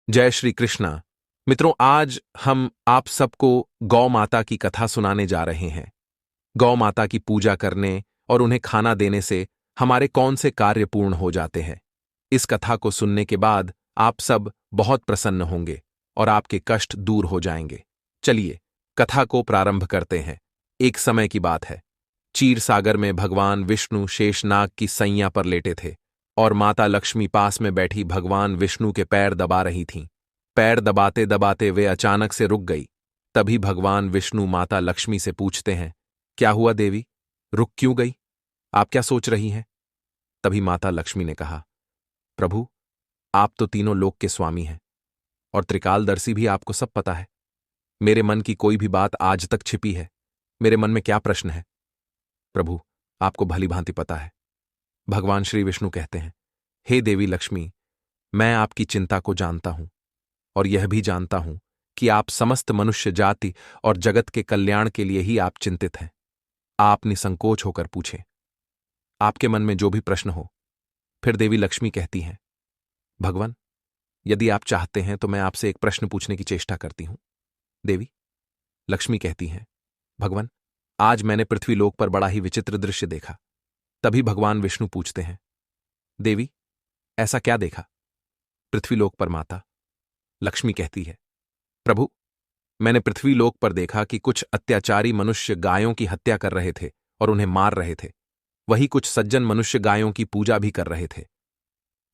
जय श्री कृष्णा। मित्रों, आज हम आप सबको गौ माता की कथा सुनाने जा रहे हैं। गौ माता की पूजा करने और उन्हें खाना देने से हमारे कौन से कार्य पूर्ण हो जाते हैं। इस कथा को सुनने के बाद आप सब बहुत प्रसन्न होंगे और आपके कष्ट दूर हो जाएंगे। चलिए कथा को प्रारंभ करते हैं। एक समय की बात है। क्षीर सागर में भगवान विष्णु शेषनाग की सैया पर लेटे थे और माता लक्ष्मी पास में बैठी भगवान विष्णु के पैर दबा रही थीं। पैर दबाते दबाते वे अचानक से रुक गई। तभी भगवान विष्णु माता लक्ष्मी से पूछते हैं, क्या हुआ देवी, रुक क्यों गई? आप क्या सोच रही हैं? तभी माता लक्ष्मी ने कहा, प्रभु, आप तो तीनों लोक के स्वामी हैं और त्रिकालदर्शी भी, आपको सब पता है। मेरे मन की कोई भी बात आज तक छिपी है। मेरे मन में क्या प्रश्न है? प्रभु, आपको भली भांति पता है। भगवान श्री विष्णु कहते हैं, हे देवी लक्ष्मी, मैं आपकी चिंता को जानता हूं और यह भी जानता हूं कि आप समस्त मनुष्य जाति और जगत के कल्याण के लिए ही आप चिंतित हैं। आप निसंकोच होकर पूछें, आपके मन में जो भी प्रश्न हो। फिर देवी लक्ष्मी कहती हैं, भगवान, यदि आप चाहते हैं तो मैं आपसे एक प्रश्न पूछने की चेष्टा करती हूं। देवी लक्ष्मी कहती हैं, भगवान, आज मैंने पृथ्वीलोक पर बड़ा ही विचित्र दृश्य देखा। तभी भगवान विष्णु पूछते हैं, देवी, ऐसा क्या देखा? पृथ्वीलोक पर माता लक्ष्मी कहती है, प्रभु, मैंने पृथ्वीलोक पर देखा कि कुछ अत्याचारी मनुष्य गायों की हत्या कर रहे थे और उन्हें मार रहे थे। वही कुछ सज्जन मनुष्य गायों की पूजा भी कर रहे थे।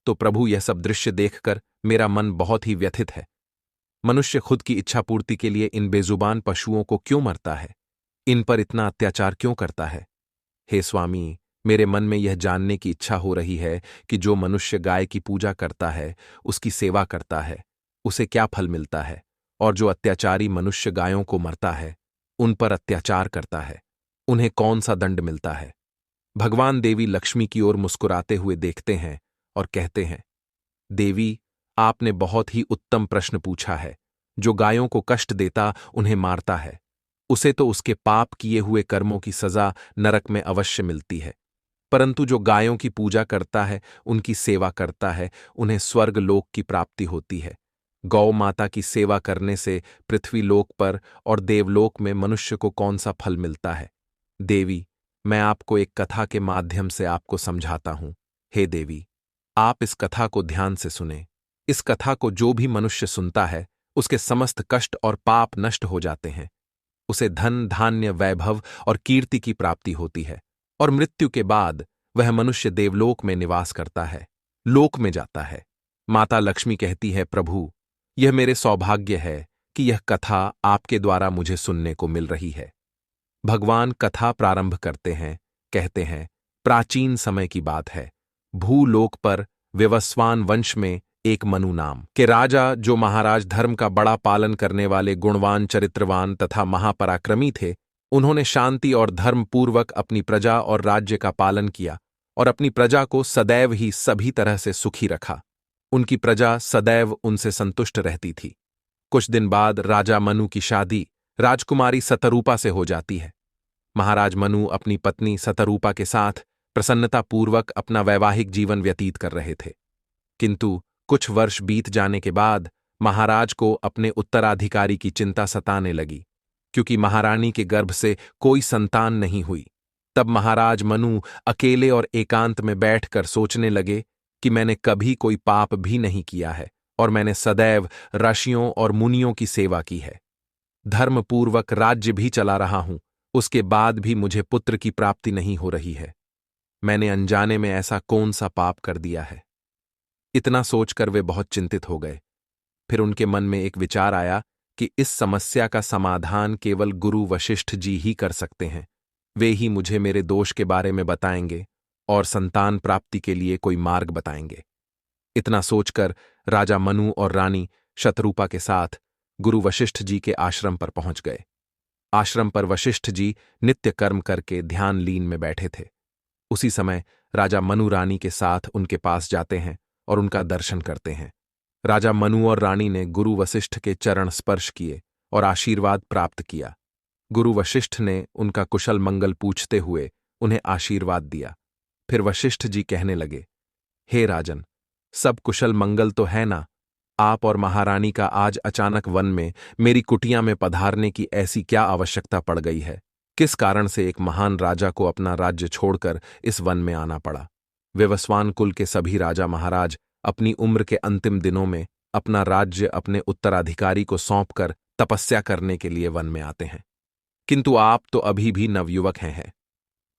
तो प्रभु, यह सब दृश्य देखकर मेरा मन बहुत ही व्यथित है। मनुष्य खुद की इच्छा पूर्ति के लिए इन बेजुबान पशुओं को क्यों मरता है? इन पर इतना अत्याचार क्यों करता है? हे स्वामी, मेरे मन में यह जानने की इच्छा हो रही है कि जो मनुष्य गाय की पूजा करता है, उसकी सेवा करता है, उसे क्या फल मिलता है, और जो अत्याचारी मनुष्य गायों को मरता है, उन पर अत्याचार करता है, उन्हें कौन सा दंड मिलता है? भगवान देवी लक्ष्मी की ओर मुस्कुराते हुए देखते हैं और कहते हैं, देवी, आपने बहुत ही उत्तम प्रश्न पूछा है। जो गायों को कष्ट देता, उन्हें मारता है, उसे तो उसके पाप किए हुए कर्मों की सजा नरक में अवश्य मिलती है। परंतु जो गायों की पूजा करता है, उनकी सेवा करता है, उन्हें स्वर्ग लोक की प्राप्ति होती है। गौ माता की सेवा करने से पृथ्वी लोक पर और देवलोक में मनुष्य को कौन सा फल मिलता है? देवी, मैं आपको एक कथा के माध्यम से आपको समझाता हूं। हे देवी, आप इस कथा को ध्यान से सुने। इस कथा को जो भी मनुष्य सुनता है, उसके समस्त कष्ट और पाप नष्ट हो जाते हैं। उसे धन, धान्य, वैभव और कीर्ति की प्राप्ति होती है और मृत्यु के बाद वह मनुष्य देवलोक में निवास करता है, लोक में जाता है। माता लक्ष्मी कहती है, प्रभु, यह मेरे सौभाग्य है कि यह कथा आपके द्वारा मुझे सुनने को मिल रही है। भगवान कथा प्रारंभ करते हैं, कहते हैं, प्राचीन समय की बात है। भूलोक पर विवस्वान वंश में एक मनु नाम के राजा, जो महाराज धर्म का बड़ा पालन करने वाले गुणवान, चरित्रवान तथा महापराक्रमी थे, उन्होंने शांति और धर्म पूर्वक अपनी प्रजा और राज्य का पालन किया और अपनी प्रजा को सदैव ही सभी तरह से सुखी रखा। उनकी प्रजा सदैव उनसे संतुष्ट रहती थी। कुछ दिन बाद राजा मनु की शादी राजकुमारी सतरूपा से हो जाती है। महाराज मनु अपनी पत्नी सतरूपा के साथ प्रसन्नतापूर्वक अपना वैवाहिक जीवन व्यतीत कर रहे थे। किंतु कुछ वर्ष बीत जाने के बाद महाराज को अपने उत्तराधिकारी की चिंता सताने लगी, क्योंकि महारानी के गर्भ से कोई संतान नहीं हुई। तब महाराज मनु अकेले और एकांत में बैठकर सोचने लगे कि मैंने कभी कोई पाप भी नहीं किया है और मैंने सदैव ऋषियों और मुनियों की सेवा की है। धर्मपूर्वक राज्य भी चला रहा हूं, उसके बाद भी मुझे पुत्र की प्राप्ति नहीं हो रही है। मैंने अनजाने में ऐसा कौन सा पाप कर दिया है? इतना सोचकर वे बहुत चिंतित हो गए। फिर उनके मन में एक विचार आया कि इस समस्या का समाधान केवल गुरु वशिष्ठ जी ही कर सकते हैं। वे ही मुझे मेरे दोष के बारे में बताएंगे और संतान प्राप्ति के लिए कोई मार्ग बताएंगे। इतना सोचकर राजा मनु और रानी शतरूपा के साथ गुरु वशिष्ठ जी के आश्रम पर पहुंच गए। आश्रम पर वशिष्ठ जी नित्य कर्म करके ध्यान लीन में बैठे थे। उसी समय राजा मनु रानी के साथ उनके पास जाते हैं और उनका दर्शन करते हैं। राजा मनु और रानी ने गुरु वशिष्ठ के चरण स्पर्श किए और आशीर्वाद प्राप्त किया। गुरु वशिष्ठ ने उनका कुशल मंगल पूछते हुए उन्हें आशीर्वाद दिया। फिर वशिष्ठ जी कहने लगे, हे राजन, सब कुशल मंगल तो है ना? आप और महारानी का आज अचानक वन में मेरी कुटिया में पधारने की ऐसी क्या आवश्यकता पड़ गई है? किस कारण से एक महान राजा को अपना राज्य छोड़कर इस वन में आना पड़ा? विवस्वान कुल के सभी राजा महाराज अपनी उम्र के अंतिम दिनों में अपना राज्य अपने उत्तराधिकारी को सौंपकर तपस्या करने के लिए वन में आते हैं। किंतु आप तो अभी भी नवयुवक हैं।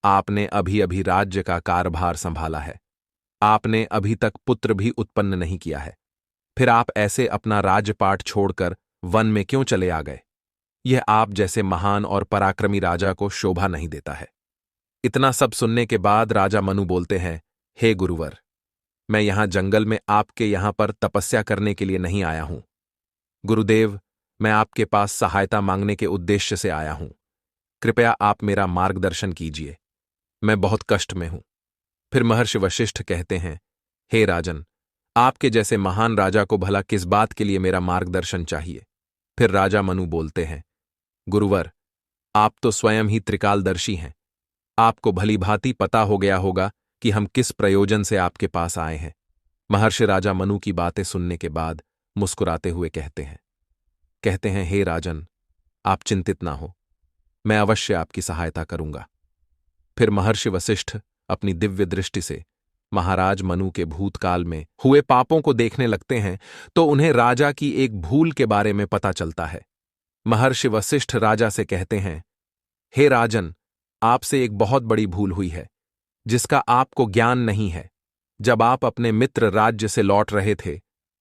आपने अभी अभी राज्य का कार्यभार संभाला है। आपने अभी तक पुत्र भी उत्पन्न नहीं किया है। फिर आप ऐसे अपना राज्यपाट छोड़कर वन में क्यों चले आ गए? यह आप जैसे महान और पराक्रमी राजा को शोभा नहीं देता है। इतना सब सुनने के बाद राजा मनु बोलते हैं, हे गुरुवर, मैं यहां जंगल में आपके यहां पर तपस्या करने के लिए नहीं आया हूं। गुरुदेव, मैं आपके पास सहायता मांगने के उद्देश्य से आया हूं। कृपया आप मेरा मार्गदर्शन कीजिए। मैं बहुत कष्ट में हूं। फिर महर्षि वशिष्ठ कहते हैं, हे राजन, आपके जैसे महान राजा को भला किस बात के लिए मेरा मार्गदर्शन चाहिए? फिर राजा मनु बोलते हैं, गुरुवर, आप तो स्वयं ही त्रिकालदर्शी हैं। आपको भली भांति पता हो गया होगा कि हम किस प्रयोजन से आपके पास आए हैं। महर्षि राजा मनु की बातें सुनने के बाद मुस्कुराते हुए कहते हैं, हे राजन, आप चिंतित ना हो, मैं अवश्य आपकी सहायता करूंगा। फिर महर्षि वशिष्ठ अपनी दिव्य दृष्टि से महाराज मनु के भूतकाल में हुए पापों को देखने लगते हैं तो उन्हें राजा की एक भूल के बारे में पता चलता है। महर्षि वशिष्ठ राजा से कहते हैं, हे राजन, आपसे एक बहुत बड़ी भूल हुई है जिसका आपको ज्ञान नहीं है। जब आप अपने मित्र राज्य से लौट रहे थे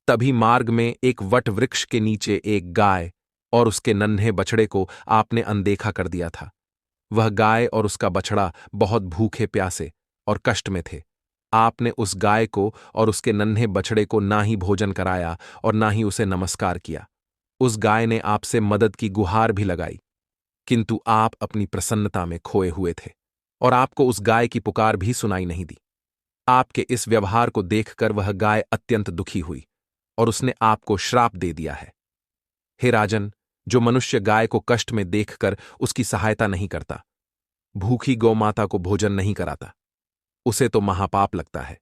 तभी मार्ग में एक वट वृक्ष के नीचे एक गाय और उसके नन्हे बछड़े को आपने अनदेखा कर दिया था। वह गाय और उसका बछड़ा बहुत भूखे प्यासे और कष्ट में थे। आपने उस गाय को और उसके नन्हे बछड़े को ना ही भोजन कराया और ना ही उसे नमस्कार किया। उस गाय ने आपसे मदद की गुहार भी लगाई, किंतु आप अपनी प्रसन्नता में खोए हुए थे और आपको उस गाय की पुकार भी सुनाई नहीं दी। आपके इस व्यवहार को देखकर वह गाय अत्यंत दुखी हुई और उसने आपको श्राप दे दिया है। हे राजन, जो मनुष्य गाय को कष्ट में देखकर उसकी सहायता नहीं करता, भूखी गौमाता को भोजन नहीं कराता, उसे तो महापाप लगता है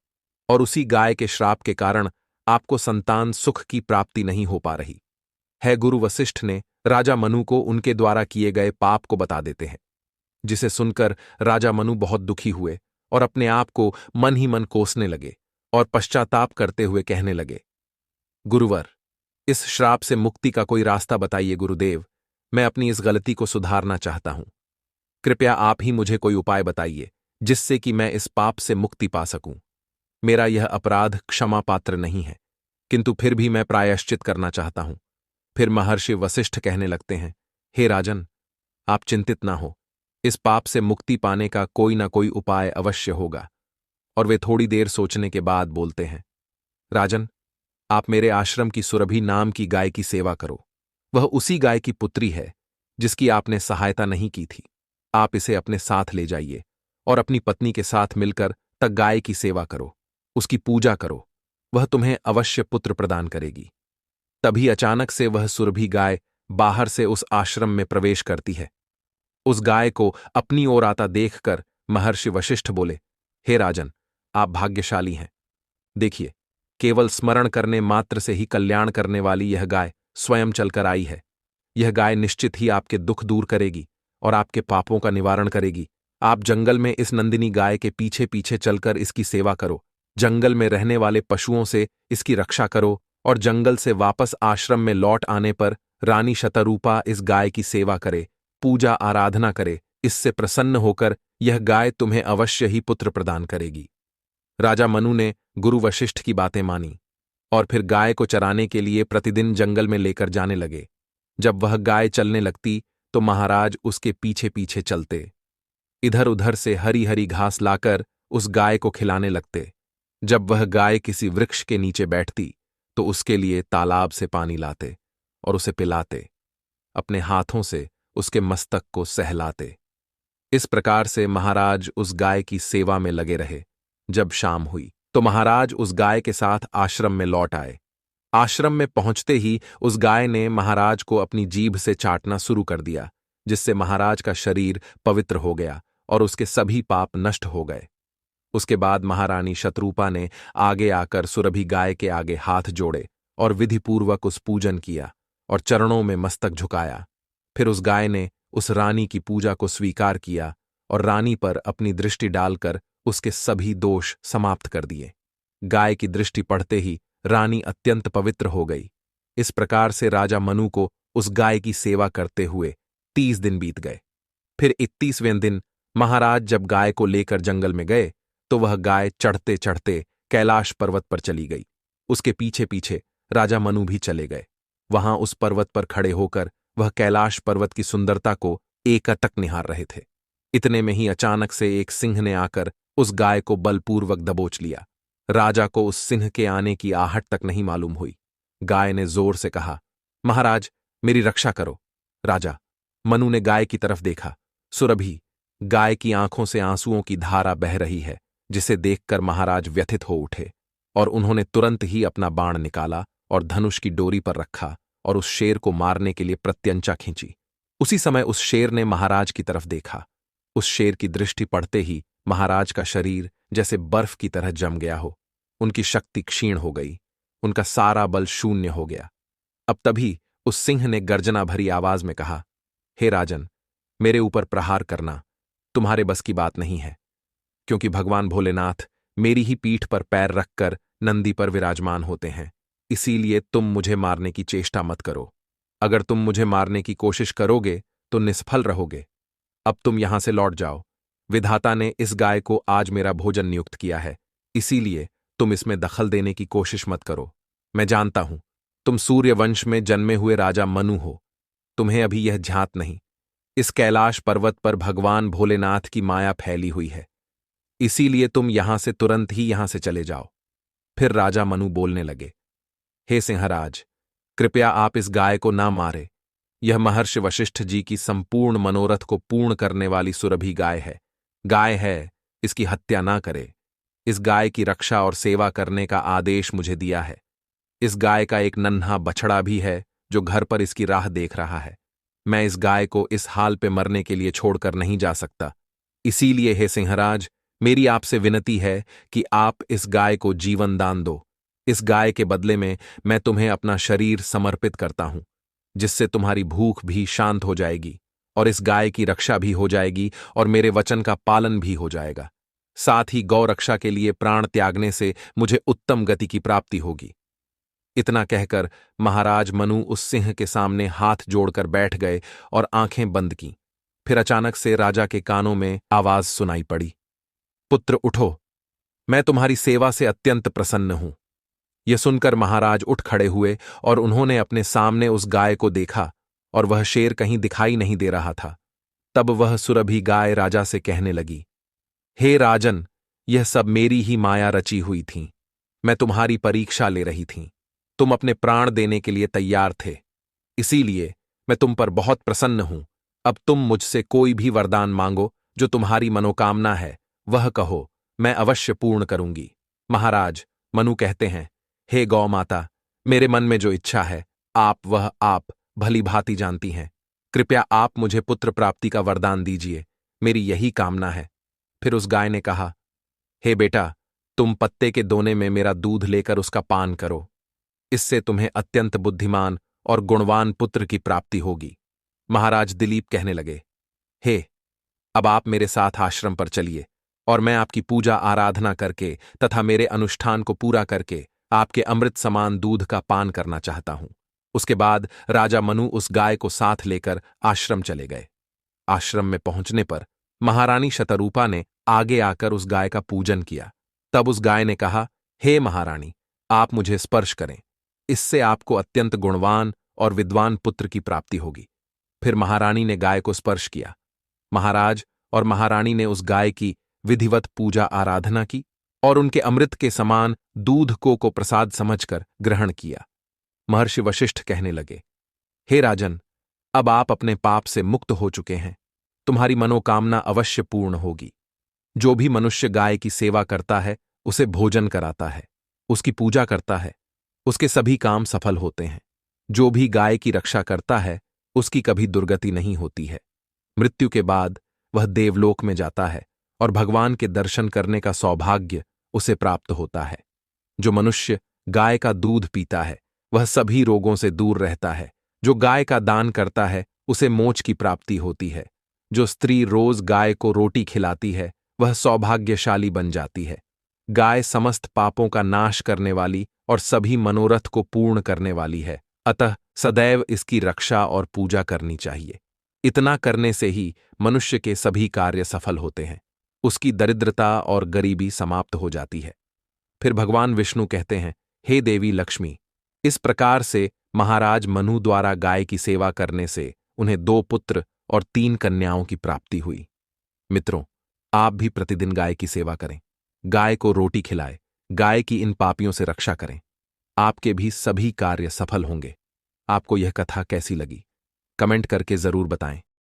और उसी गाय के श्राप के कारण आपको संतान सुख की प्राप्ति नहीं हो पा रही है। गुरु वशिष्ठ ने राजा मनु को उनके द्वारा किए गए पाप को बता देते हैं, जिसे सुनकर राजा मनु बहुत दुखी हुए और अपने आप को मन ही मन कोसने लगे और पश्चाताप करते हुए कहने लगे, गुरुवर, इस श्राप से मुक्ति का कोई रास्ता बताइए गुरुदेव। मैं अपनी इस गलती को सुधारना चाहता हूं। कृपया आप ही मुझे कोई उपाय बताइए जिससे कि मैं इस पाप से मुक्ति पा सकूं। मेरा यह अपराध क्षमा पात्र नहीं है, किंतु फिर भी मैं प्रायश्चित करना चाहता हूं। फिर महर्षि वशिष्ठ कहने लगते हैं, हे राजन, आप चिंतित ना हो, इस पाप से मुक्ति पाने का कोई ना कोई उपाय अवश्य होगा। और वे थोड़ी देर सोचने के बाद बोलते हैं, राजन, आप मेरे आश्रम की सुरभि नाम की गाय की सेवा करो। वह उसी गाय की पुत्री है जिसकी आपने सहायता नहीं की थी। आप इसे अपने साथ ले जाइए और अपनी पत्नी के साथ मिलकर तक गाय की सेवा करो, उसकी पूजा करो। वह तुम्हें अवश्य पुत्र प्रदान करेगी। तभी अचानक से वह सुरभि गाय बाहर से उस आश्रम में प्रवेश करती है। उस गाय को अपनी ओर आता देखकर महर्षि वशिष्ठ बोले, हे राजन, आप भाग्यशाली हैं। देखिए, केवल स्मरण करने मात्र से ही कल्याण करने वाली यह गाय स्वयं चलकर आई है। यह गाय निश्चित ही आपके दुख दूर करेगी और आपके पापों का निवारण करेगी। आप जंगल में इस नंदिनी गाय के पीछे पीछे चलकर इसकी सेवा करो। जंगल में रहने वाले पशुओं से इसकी रक्षा करो और जंगल से वापस आश्रम में लौट आने पर रानी शतरूपा इस गाय की सेवा करे, पूजा आराधना करे। इससे प्रसन्न होकर यह गाय तुम्हें अवश्य ही पुत्र प्रदान करेगी। राजा मनु ने गुरु वशिष्ठ की बातें मानी और फिर गाय को चराने के लिए प्रतिदिन जंगल में लेकर जाने लगे। जब वह गाय चलने लगती तो महाराज उसके पीछे पीछे चलते। इधर उधर से हरी हरी घास लाकर उस गाय को खिलाने लगते। जब वह गाय किसी वृक्ष के नीचे बैठती तो उसके लिए तालाब से पानी लाते और उसे पिलाते। अपने हाथों से उसके मस्तक को सहलाते। इस प्रकार से महाराज उस गाय की सेवा में लगे रहे। जब शाम हुई तो महाराज उस गाय के साथ आश्रम में लौट आए। आश्रम में पहुंचते ही उस गाय ने महाराज को अपनी जीभ से चाटना शुरू कर दिया, जिससे महाराज का शरीर पवित्र हो गया और उसके सभी पाप नष्ट हो गए। उसके बाद महारानी शतरूपा ने आगे आकर सुरभि गाय के आगे हाथ जोड़े और विधिपूर्वक उस पूजन किया और चरणों में मस्तक झुकाया। फिर उस गाय ने उस रानी की पूजा को स्वीकार किया और रानी पर अपनी दृष्टि डालकर उसके सभी दोष समाप्त कर दिए। गाय की दृष्टि पड़ते ही रानी अत्यंत पवित्र हो गई। इस प्रकार से राजा मनु को उस गाय की सेवा करते हुए 30 दिन बीत गए। फिर 31वें दिन महाराज जब गाय को लेकर जंगल में गए तो वह गाय चढ़ते चढ़ते कैलाश पर्वत पर चली गई। उसके पीछे पीछे राजा मनु भी चले गए। वहां उस पर्वत पर खड़े होकर वह कैलाश पर्वत की सुंदरता को एकटक निहार रहे थे। इतने में ही अचानक से एक सिंह ने आकर उस गाय को बलपूर्वक दबोच लिया। राजा को उस सिंह के आने की आहट तक नहीं मालूम हुई। गाय ने जोर से कहा, महाराज मेरी रक्षा करो। राजा मनु ने गाय की तरफ देखा। सुरभि, गाय की आंखों से आंसुओं की धारा बह रही है, जिसे देखकर महाराज व्यथित हो उठे और उन्होंने तुरंत ही अपना बाण निकाला और धनुष की डोरी पर रखा और उस शेर को मारने के लिए प्रत्यंचा खींची। उसी समय उस शेर ने महाराज की तरफ देखा। उस शेर की दृष्टि पड़ते ही महाराज का शरीर जैसे बर्फ की तरह जम गया हो। उनकी शक्ति क्षीण हो गई, उनका सारा बल शून्य हो गया। अब तभी उस सिंह ने गर्जना भरी आवाज में कहा, हे राजन, मेरे ऊपर प्रहार करना तुम्हारे बस की बात नहीं है, क्योंकि भगवान भोलेनाथ मेरी ही पीठ पर पैर रखकर नंदी पर विराजमान होते हैं। इसीलिए तुम मुझे मारने की चेष्टा मत करो। अगर तुम मुझे मारने की कोशिश करोगे तो निष्फल रहोगे। अब तुम यहां से लौट जाओ। विधाता ने इस गाय को आज मेरा भोजन नियुक्त किया है, इसीलिए तुम इसमें दखल देने की कोशिश मत करो। मैं जानता हूं तुम सूर्यवंश में जन्मे हुए राजा मनु हो। तुम्हें अभी यह ध्यात नहीं, इस कैलाश पर्वत पर भगवान भोलेनाथ की माया फैली हुई है, इसीलिए तुम यहां से तुरंत ही यहां से चले जाओ। फिर राजा मनु बोलने लगे, हे सिंहराज, कृपया आप इस गाय को ना मारे। यह महर्षि वशिष्ठ जी की संपूर्ण मनोरथ को पूर्ण करने वाली सुरभि गाय है, इसकी हत्या ना करे। इस गाय की रक्षा और सेवा करने का आदेश मुझे दिया है। इस गाय का एक नन्हा बछड़ा भी है जो घर पर इसकी राह देख रहा है। मैं इस गाय को इस हाल पे मरने के लिए छोड़कर नहीं जा सकता। इसीलिए हे सिंहराज, मेरी आपसे विनती है कि आप इस गाय को जीवन दान दो। इस गाय के बदले में मैं तुम्हें अपना शरीर समर्पित करता हूं, जिससे तुम्हारी भूख भी शांत हो जाएगी और इस गाय की रक्षा भी हो जाएगी और मेरे वचन का पालन भी हो जाएगा। साथ ही गौ रक्षा के लिए प्राण त्यागने से मुझे उत्तम गति की प्राप्ति होगी। इतना कहकर महाराज मनु उस सिंह के सामने हाथ जोड़कर बैठ गए और आंखें बंद की। फिर अचानक से राजा के कानों में आवाज सुनाई पड़ी, पुत्र उठो, मैं तुम्हारी सेवा से अत्यंत प्रसन्न हूं। यह सुनकर महाराज उठ खड़े हुए और उन्होंने अपने सामने उस गाय को देखा और वह शेर कहीं दिखाई नहीं दे रहा था। तब वह सुरभि गाय राजा से कहने लगी, हे राजन, यह सब मेरी ही माया रची हुई थी। मैं तुम्हारी परीक्षा ले रही थी। तुम अपने प्राण देने के लिए तैयार थे, इसीलिए मैं तुम पर बहुत प्रसन्न हूं। अब तुम मुझसे कोई भी वरदान मांगो, जो तुम्हारी मनोकामना है वह कहो, मैं अवश्य पूर्ण करूंगी। महाराज मनु कहते हैं, हे गौ माता, मेरे मन में जो इच्छा है आप भली भांति जानती हैं। कृपया आप मुझे पुत्र प्राप्ति का वरदान दीजिए, मेरी यही कामना है। फिर उस गाय ने कहा, हे बेटा, तुम पत्ते के दोने में मेरा दूध लेकर उसका पान करो। इससे तुम्हें अत्यंत बुद्धिमान और गुणवान पुत्र की प्राप्ति होगी। महाराज दिलीप कहने लगे, हे, अब आप मेरे साथ आश्रम पर चलिए और मैं आपकी पूजा आराधना करके तथा मेरे अनुष्ठान को पूरा करके आपके अमृत समान दूध का पान करना चाहता हूं। उसके बाद राजा मनु उस गाय को साथ लेकर आश्रम चले गए। आश्रम में पहुंचने पर महारानी शतरूपा ने आगे आकर उस गाय का पूजन किया। तब उस गाय ने कहा, हे महारानी, आप मुझे स्पर्श करें, इससे आपको अत्यंत गुणवान और विद्वान पुत्र की प्राप्ति होगी। फिर महारानी ने गाय को स्पर्श किया। महाराज और महारानी ने उस गाय की विधिवत पूजा आराधना की और उनके अमृत के समान दूध को प्रसाद समझकर ग्रहण किया। महर्षि वशिष्ठ कहने लगे, हे राजन, अब आप अपने पाप से मुक्त हो चुके हैं। तुम्हारी मनोकामना अवश्य पूर्ण होगी। जो भी मनुष्य गाय की सेवा करता है, उसे भोजन कराता है, उसकी पूजा करता है, उसके सभी काम सफल होते हैं। जो भी गाय की रक्षा करता है, उसकी कभी दुर्गति नहीं होती है। मृत्यु के बाद वह देवलोक में जाता है और भगवान के दर्शन करने का सौभाग्य उसे प्राप्त होता है। जो मनुष्य गाय का दूध पीता है, वह सभी रोगों से दूर रहता है। जो गाय का दान करता है उसे मोक्ष की प्राप्ति होती है। जो स्त्री रोज गाय को रोटी खिलाती है वह सौभाग्यशाली बन जाती है। गाय समस्त पापों का नाश करने वाली और सभी मनोरथ को पूर्ण करने वाली है, अतः सदैव इसकी रक्षा और पूजा करनी चाहिए। इतना करने से ही मनुष्य के सभी कार्य सफल होते हैं, उसकी दरिद्रता और गरीबी समाप्त हो जाती है। फिर भगवान विष्णु कहते हैं, हे देवी लक्ष्मी, इस प्रकार से महाराज मनु द्वारा गाय की सेवा करने से उन्हें 2 पुत्र और 3 कन्याओं की प्राप्ति हुई। मित्रों, आप भी प्रतिदिन गाय की सेवा करें, गाय को रोटी खिलाएं, गाय की इन पापियों से रक्षा करें। आपके भी सभी कार्य सफल होंगे। आपको यह कथा कैसी लगी? कमेंट करके जरूर बताएं।